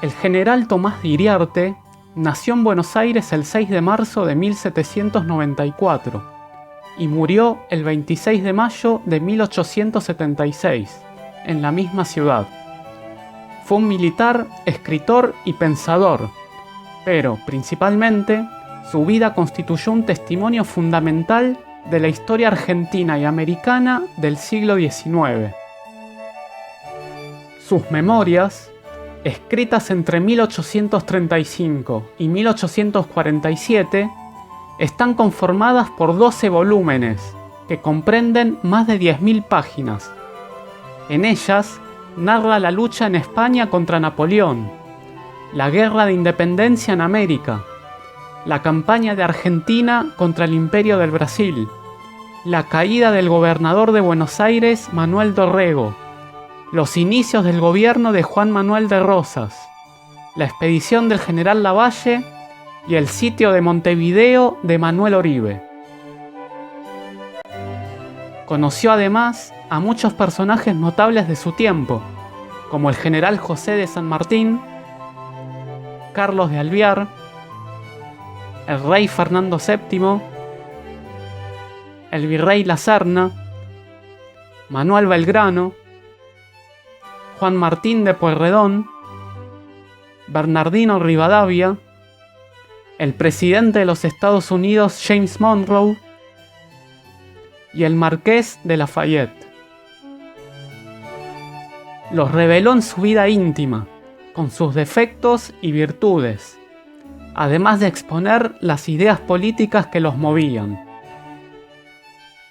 El general Tomás de Iriarte nació en Buenos Aires el 6 de marzo de 1794 y murió el 26 de mayo de 1876, en la misma ciudad. Fue un militar, escritor y pensador, pero, principalmente, su vida constituyó un testimonio fundamental de la historia argentina y americana del siglo XIX. Sus memorias, escritas entre 1835 y 1847, están conformadas por 12 volúmenes que comprenden más de 10.000 páginas. En ellas narra la lucha en España contra Napoleón, la guerra de independencia en América, la campaña de Argentina contra el Imperio del Brasil, la caída del gobernador de Buenos Aires, Manuel Dorrego, los inicios del gobierno de Juan Manuel de Rosas, la expedición del general Lavalle y el sitio de Montevideo de Manuel Oribe. Conoció además a muchos personajes notables de su tiempo, como el general José de San Martín, Carlos de Alvear, el rey Fernando VII, el virrey La Serna, Manuel Belgrano, Juan Martín de Pueyrredón, Bernardino Rivadavia, el presidente de los Estados Unidos James Monroe y el marqués de Lafayette. Los reveló en su vida íntima, con sus defectos y virtudes, además de exponer las ideas políticas que los movían.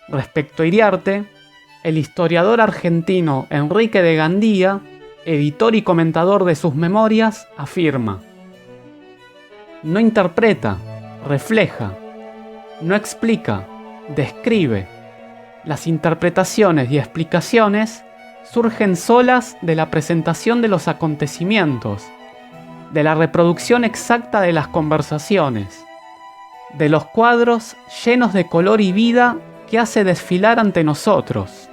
Respecto a Iriarte, el historiador argentino Enrique de Gandía, editor y comentador de sus memorias, afirma: no interpreta, refleja, no explica, describe. Las interpretaciones y explicaciones surgen solas de la presentación de los acontecimientos, de la reproducción exacta de las conversaciones, de los cuadros llenos de color y vida que hace desfilar ante nosotros.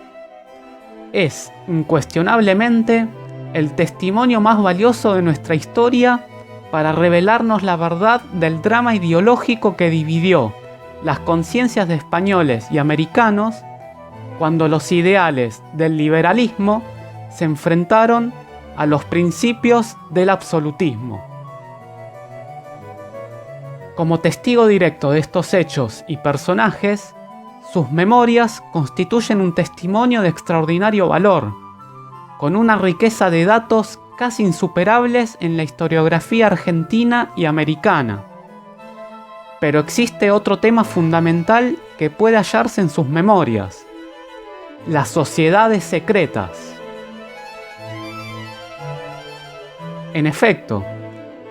Es, incuestionablemente, el testimonio más valioso de nuestra historia para revelarnos la verdad del drama ideológico que dividió las conciencias de españoles y americanos cuando los ideales del liberalismo se enfrentaron a los principios del absolutismo. Como testigo directo de estos hechos y personajes, sus memorias constituyen un testimonio de extraordinario valor, con una riqueza de datos casi insuperables en la historiografía argentina y americana. Pero existe otro tema fundamental que puede hallarse en sus memorias: las sociedades secretas. En efecto,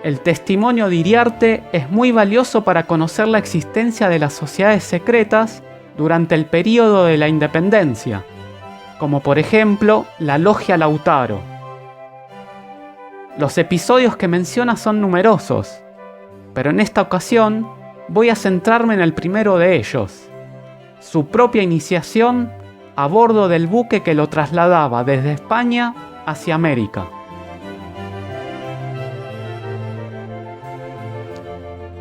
el testimonio de Iriarte es muy valioso para conocer la existencia de las sociedades secretas durante el período de la independencia, como por ejemplo la Logia Lautaro. Los episodios que menciona son numerosos, pero en esta ocasión voy a centrarme en el primero de ellos: su propia iniciación a bordo del buque que lo trasladaba desde España hacia América.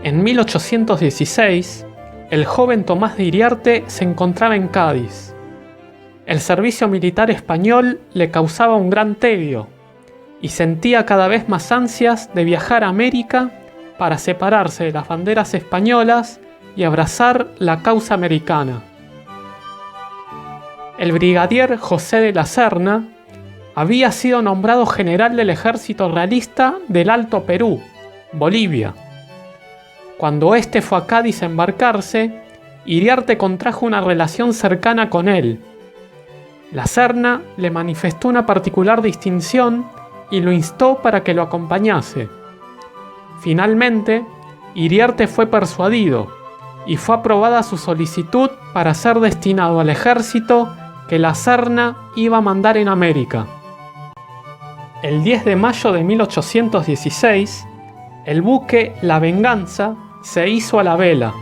En 1816, el joven Tomás de Iriarte se encontraba en Cádiz. El servicio militar español le causaba un gran tedio y sentía cada vez más ansias de viajar a América para separarse de las banderas españolas y abrazar la causa americana. El brigadier José de la Serna había sido nombrado general del ejército realista del Alto Perú, Bolivia. Cuando éste fue a Cádiz a embarcarse, Iriarte contrajo una relación cercana con él. La Serna le manifestó una particular distinción y lo instó para que lo acompañase. Finalmente, Iriarte fue persuadido y fue aprobada su solicitud para ser destinado al ejército que la Serna iba a mandar en América. El 10 de mayo de 1816, el buque La Venganza se hizo a la vela,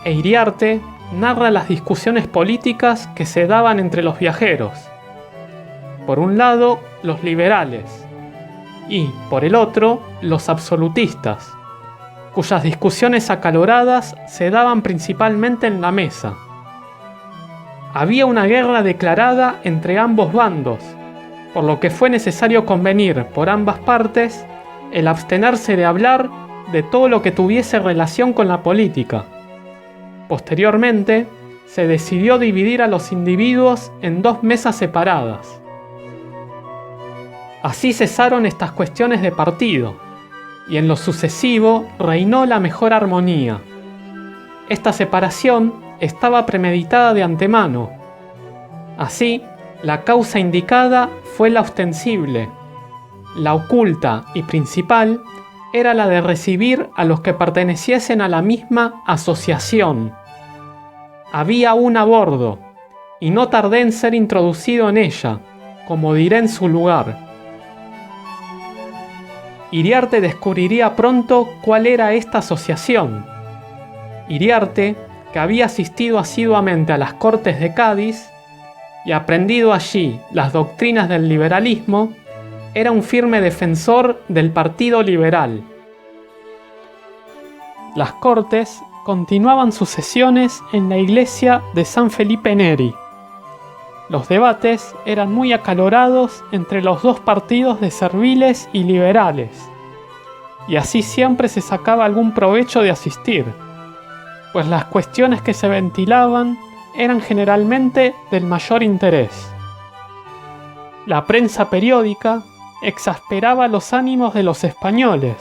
e Iriarte narra las discusiones políticas que se daban entre los viajeros. Por un lado, los liberales, y, por el otro, los absolutistas, cuyas discusiones acaloradas se daban principalmente en la mesa. Había una guerra declarada entre ambos bandos, por lo que fue necesario convenir por ambas partes el abstenerse de hablar de todo lo que tuviese relación con la política. Posteriormente, se decidió dividir a los individuos en dos mesas separadas. Así cesaron estas cuestiones de partido, y en lo sucesivo reinó la mejor armonía. Esta separación estaba premeditada de antemano. Así, la causa indicada fue la ostensible. La oculta y principal era la de recibir a los que perteneciesen a la misma asociación. Había un a bordo, y no tardé en ser introducido en ella, como diré en su lugar. Iriarte descubriría pronto cuál era esta asociación. Iriarte, que había asistido asiduamente a las Cortes de Cádiz y aprendido allí las doctrinas del liberalismo, era un firme defensor del Partido Liberal. Las Cortes continuaban sus sesiones en la iglesia de San Felipe Neri. Los debates eran muy acalorados entre los dos partidos de serviles y liberales, y así siempre se sacaba algún provecho de asistir, pues las cuestiones que se ventilaban eran generalmente del mayor interés. La prensa periódica exasperaba los ánimos de los españoles,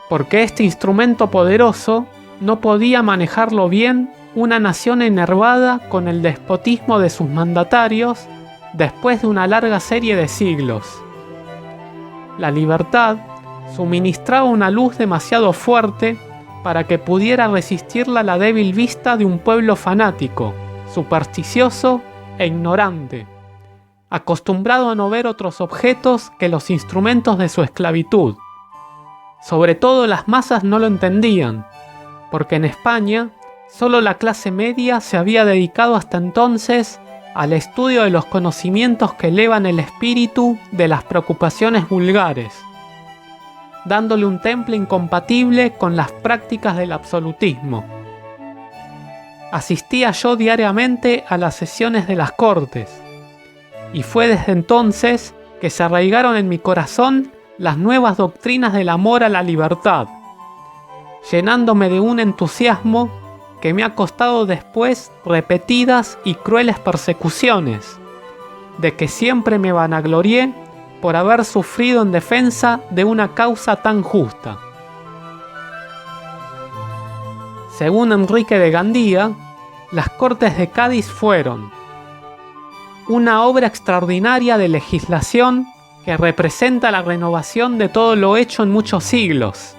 porque este instrumento poderoso no podía manejarlo bien una nación enervada con el despotismo de sus mandatarios después de una larga serie de siglos. La libertad suministraba una luz demasiado fuerte para que pudiera resistirla la débil vista de un pueblo fanático, supersticioso e ignorante, acostumbrado a no ver otros objetos que los instrumentos de su esclavitud. Sobre todo las masas no lo entendían, porque en España solo la clase media se había dedicado hasta entonces al estudio de los conocimientos que elevan el espíritu de las preocupaciones vulgares, dándole un temple incompatible con las prácticas del absolutismo. Asistía yo diariamente a las sesiones de las Cortes, y fue desde entonces que se arraigaron en mi corazón las nuevas doctrinas del amor a la libertad, llenándome de un entusiasmo que me ha costado después repetidas y crueles persecuciones, de que siempre me vanaglorié por haber sufrido en defensa de una causa tan justa. Según Enrique de Gandía, las Cortes de Cádiz fueron una obra extraordinaria de legislación que representa la renovación de todo lo hecho en muchos siglos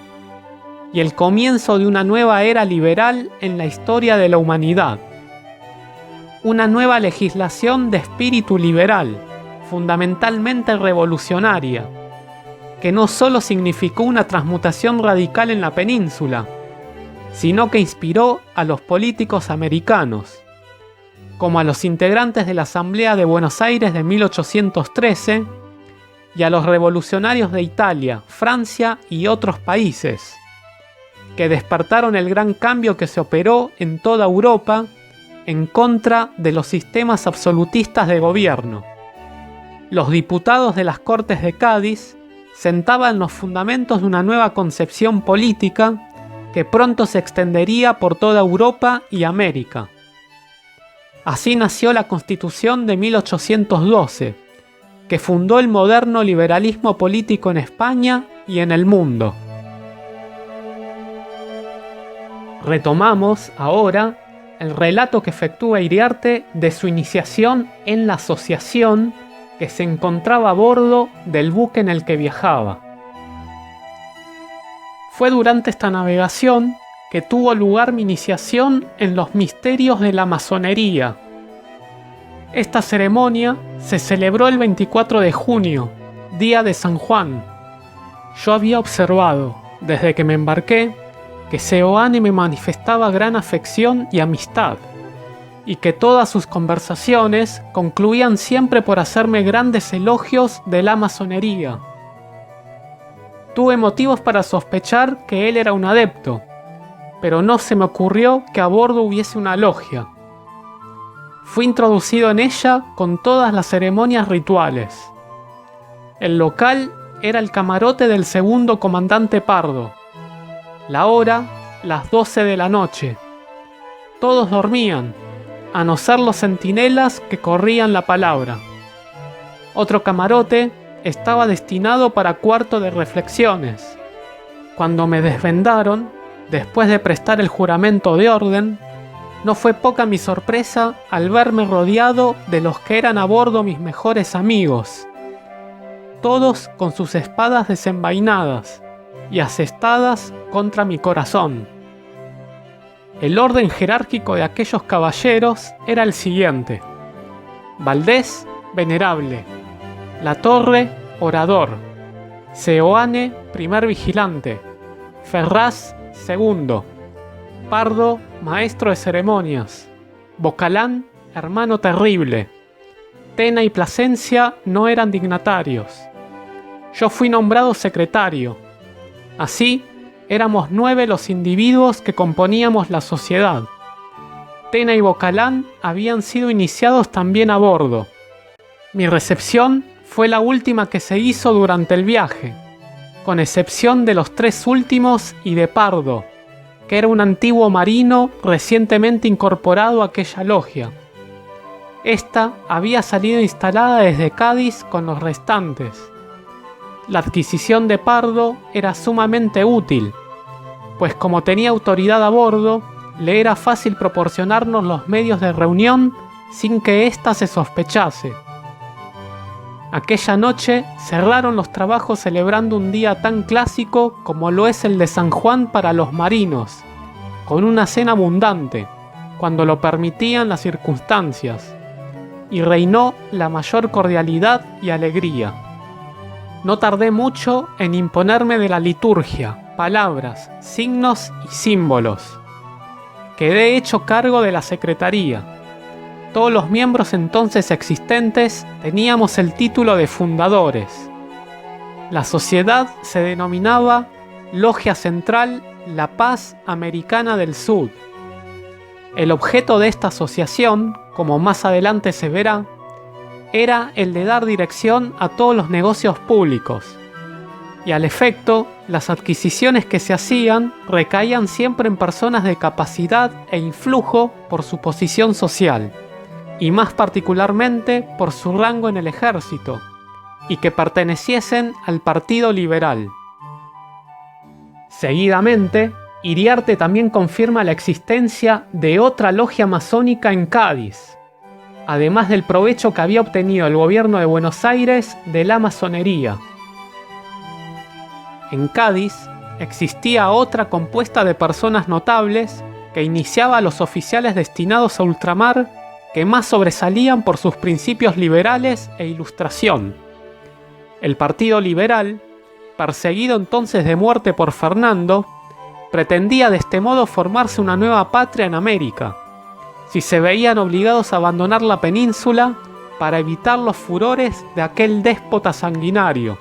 y el comienzo de una nueva era liberal en la historia de la humanidad. Una nueva legislación de espíritu liberal, fundamentalmente revolucionaria, que no solo significó una transmutación radical en la península, sino que inspiró a los políticos americanos, como a los integrantes de la Asamblea de Buenos Aires de 1813 y a los revolucionarios de Italia, Francia y otros países, que despertaron el gran cambio que se operó en toda Europa en contra de los sistemas absolutistas de gobierno. Los diputados de las Cortes de Cádiz sentaban los fundamentos de una nueva concepción política que pronto se extendería por toda Europa y América. Así nació la Constitución de 1812, que fundó el moderno liberalismo político en España y en el mundo. Retomamos ahora el relato que efectúa Iriarte de su iniciación en la asociación que se encontraba a bordo del buque en el que viajaba. Fue durante esta navegación que tuvo lugar mi iniciación en los misterios de la masonería. Esta ceremonia se celebró el 24 de junio, día de San Juan. Yo había observado, desde que me embarqué, que Seoane me manifestaba gran afección y amistad, y que todas sus conversaciones concluían siempre por hacerme grandes elogios de la masonería. Tuve motivos para sospechar que él era un adepto, pero no se me ocurrió que a bordo hubiese una logia. Fui introducido en ella con todas las ceremonias rituales. El local era el camarote del segundo comandante Pardo. La hora, las 12 de la noche. Todos dormían, a no ser los centinelas que corrían la palabra. Otro camarote estaba destinado para cuarto de reflexiones. Cuando me desvendaron, después de prestar el juramento de orden, no fue poca mi sorpresa al verme rodeado de los que eran a bordo mis mejores amigos, todos con sus espadas desenvainadas y asestadas contra mi corazón. El orden jerárquico de aquellos caballeros era el siguiente: Valdés, venerable; Latorre, orador; Seoane, primer vigilante; Ferraz, segundo; Pardo, maestro de ceremonias; Bocalán, hermano terrible; Tena y Plasencia no eran dignatarios. Yo fui nombrado secretario. Así, éramos 9 los individuos que componíamos la sociedad. Tena y Bocalán habían sido iniciados también a bordo. Mi recepción fue la última que se hizo durante el viaje, con excepción de los 3 últimos y de Pardo, que era un antiguo marino recientemente incorporado a aquella logia. Esta había salido instalada desde Cádiz con los restantes. La adquisición de Pardo era sumamente útil, pues como tenía autoridad a bordo, le era fácil proporcionarnos los medios de reunión sin que ésta se sospechase. Aquella noche cerraron los trabajos celebrando un día tan clásico como lo es el de San Juan para los marinos, con una cena abundante, cuando lo permitían las circunstancias, y reinó la mayor cordialidad y alegría. No tardé mucho en imponerme de la liturgia, palabras, signos y símbolos. Quedé hecho cargo de la secretaría. Todos los miembros entonces existentes teníamos el título de fundadores. La sociedad se denominaba Logia Central La Paz Americana del Sud. El objeto de esta asociación, como más adelante se verá, era el de dar dirección a todos los negocios públicos. Y al efecto, las adquisiciones que se hacían recaían siempre en personas de capacidad e influjo por su posición social, y más particularmente por su rango en el ejército, y que perteneciesen al Partido Liberal. Seguidamente, Iriarte también confirma la existencia de otra logia masónica en Cádiz, además del provecho que había obtenido el gobierno de Buenos Aires de la masonería. En Cádiz existía otra compuesta de personas notables que iniciaba a los oficiales destinados a ultramar, que más sobresalían por sus principios liberales e ilustración. El Partido Liberal, perseguido entonces de muerte por Fernando, pretendía de este modo formarse una nueva patria en América, si se veían obligados a abandonar la península para evitar los furores de aquel déspota sanguinario.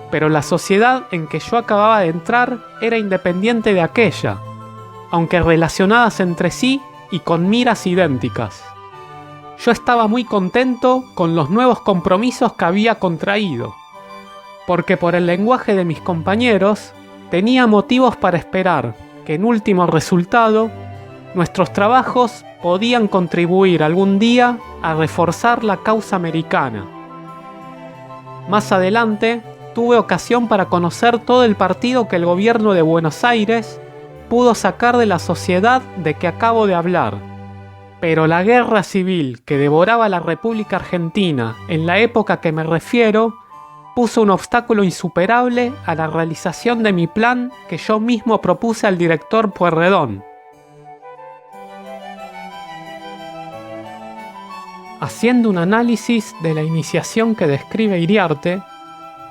Pero la sociedad en que yo acababa de entrar era independiente de aquella, aunque relacionadas entre sí y con miras idénticas. Yo estaba muy contento con los nuevos compromisos que había contraído, porque por el lenguaje de mis compañeros tenía motivos para esperar que en último resultado nuestros trabajos podían contribuir algún día a reforzar la causa americana. Más adelante tuve ocasión para conocer todo el partido que el gobierno de Buenos Aires pudo sacar de la sociedad de que acabo de hablar. Pero la guerra civil que devoraba la República Argentina en la época que me refiero puso un obstáculo insuperable a la realización de mi plan que yo mismo propuse al director Pueyrredón. Haciendo un análisis de la iniciación que describe Iriarte,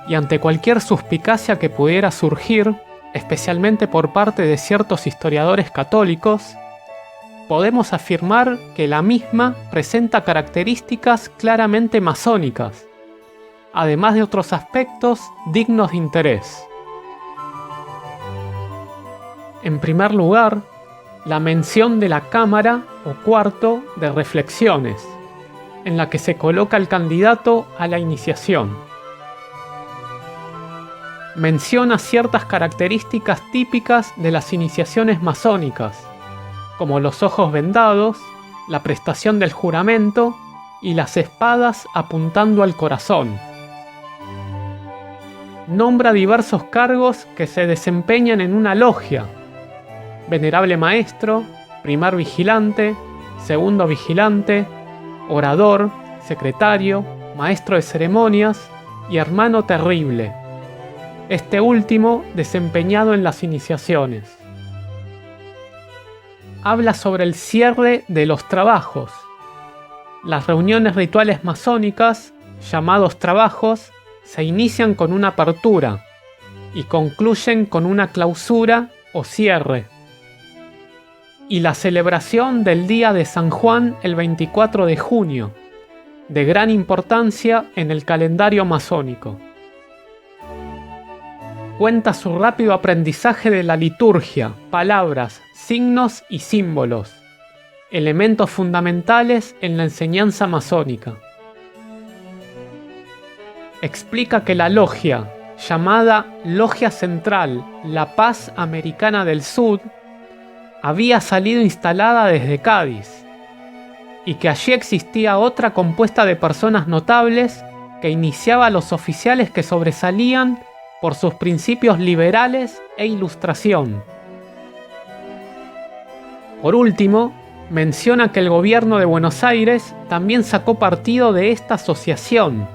y ante cualquier suspicacia que pudiera surgir, especialmente por parte de ciertos historiadores católicos, podemos afirmar que la misma presenta características claramente masónicas. además de otros aspectos dignos de interés. En primer lugar, la mención de la cámara o cuarto de reflexiones, en la que se coloca el candidato a la iniciación. Menciona ciertas características típicas de las iniciaciones masónicas, como los ojos vendados, la prestación del juramento y las espadas apuntando al corazón. Nombra diversos cargos que se desempeñan en una logia: venerable maestro, primer vigilante, segundo vigilante, orador, secretario, maestro de ceremonias y hermano terrible, este último desempeñado en las iniciaciones. Habla sobre el cierre de los trabajos. Las reuniones rituales masónicas, llamados trabajos, se inician con una apertura y concluyen con una clausura o cierre. Y la celebración del día de San Juan el 24 de junio, de gran importancia en el calendario masónico. Cuenta su rápido aprendizaje de la liturgia, palabras, signos y símbolos, elementos fundamentales en la enseñanza masónica. Explica que la logia, llamada Logia Central La Paz Americana del Sur, había salido instalada desde Cádiz, y que allí existía otra compuesta de personas notables que iniciaba a los oficiales que sobresalían por sus principios liberales e ilustración. Por último, menciona que el gobierno de Buenos Aires también sacó partido de esta asociación,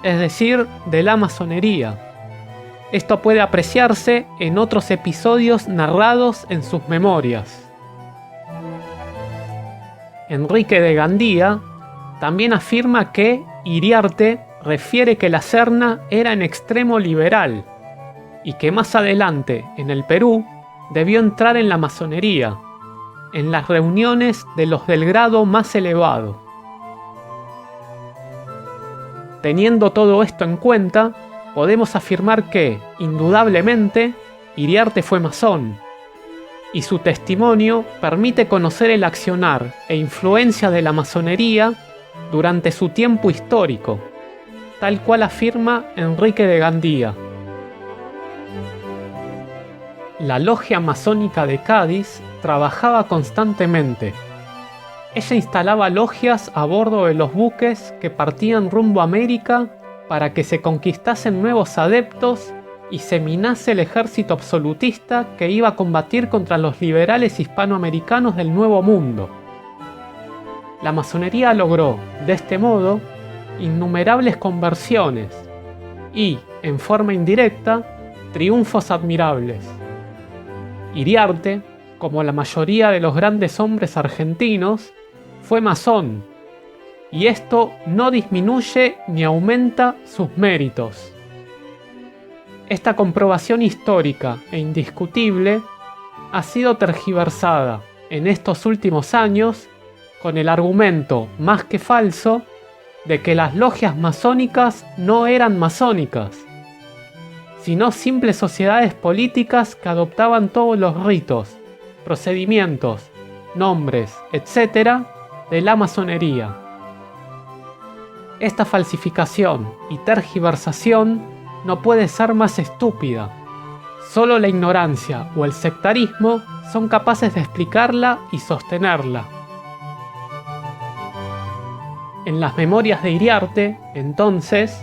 es decir, de la masonería. Esto puede apreciarse en otros episodios narrados en sus memorias. Enrique de Gandía también afirma que Iriarte refiere que la Serna era en extremo liberal y que más adelante, en el Perú, debió entrar en la masonería, en las reuniones de los del grado más elevado. Teniendo todo esto en cuenta, podemos afirmar que, indudablemente, Iriarte fue masón, y su testimonio permite conocer el accionar e influencia de la masonería durante su tiempo histórico, tal cual afirma Enrique de Gandía. La logia masónica de Cádiz trabajaba constantemente. Ella instalaba logias a bordo de los buques que partían rumbo a América para que se conquistasen nuevos adeptos y se minase el ejército absolutista que iba a combatir contra los liberales hispanoamericanos del Nuevo Mundo. La masonería logró, de este modo, innumerables conversiones y, en forma indirecta, triunfos admirables. Iriarte, como la mayoría de los grandes hombres argentinos, fue masón, y esto no disminuye ni aumenta sus méritos. Esta comprobación histórica e indiscutible ha sido tergiversada en estos últimos años con el argumento más que falso de que las logias masónicas no eran masónicas, sino simples sociedades políticas que adoptaban todos los ritos, procedimientos, nombres, etc. de la masonería. Esta falsificación y tergiversación no puede ser más estúpida. Solo la ignorancia o el sectarismo son capaces de explicarla y sostenerla. En las memorias de Iriarte, entonces,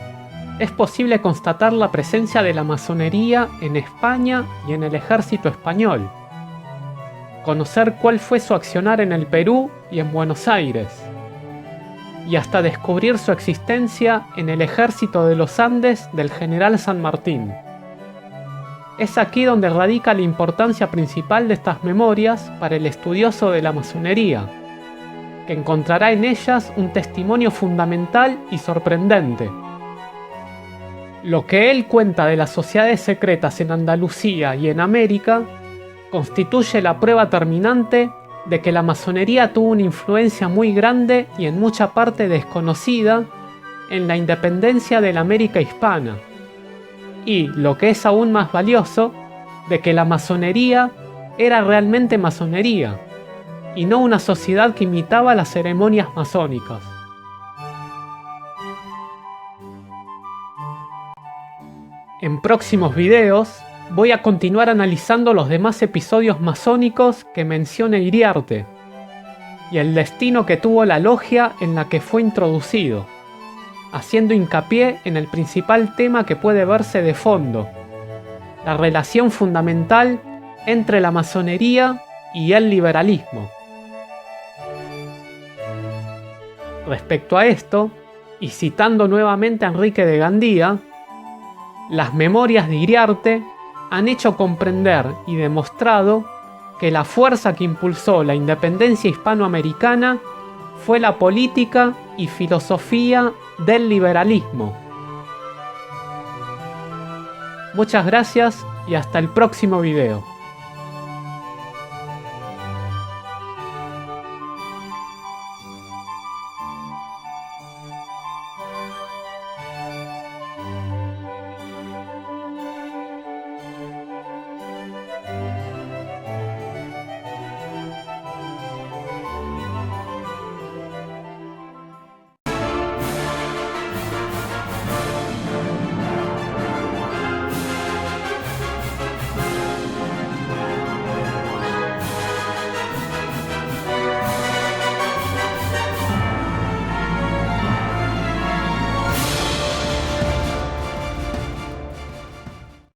es posible constatar la presencia de la masonería en España y en el ejército español, conocer cuál fue su accionar en el Perú y en Buenos Aires, y hasta descubrir su existencia en el ejército de los Andes del general San Martín. Es aquí donde radica la importancia principal de estas memorias para el estudioso de la masonería, que encontrará en ellas un testimonio fundamental y sorprendente. Lo que él cuenta de las sociedades secretas en Andalucía y en América constituye la prueba terminante de que la masonería tuvo una influencia muy grande y en mucha parte desconocida en la independencia de la América hispana y, lo que es aún más valioso, de que la masonería era realmente masonería y no una sociedad que imitaba las ceremonias masónicas. En próximos videos voy a continuar analizando los demás episodios masónicos que menciona Iriarte y el destino que tuvo la logia en la que fue introducido, haciendo hincapié en el principal tema que puede verse de fondo: la relación fundamental entre la masonería y el liberalismo. Respecto a esto, y citando nuevamente a Enrique de Gandía, las memorias de Iriarte han hecho comprender y demostrado que la fuerza que impulsó la independencia hispanoamericana fue la política y filosofía del liberalismo. Muchas gracias y hasta el próximo video.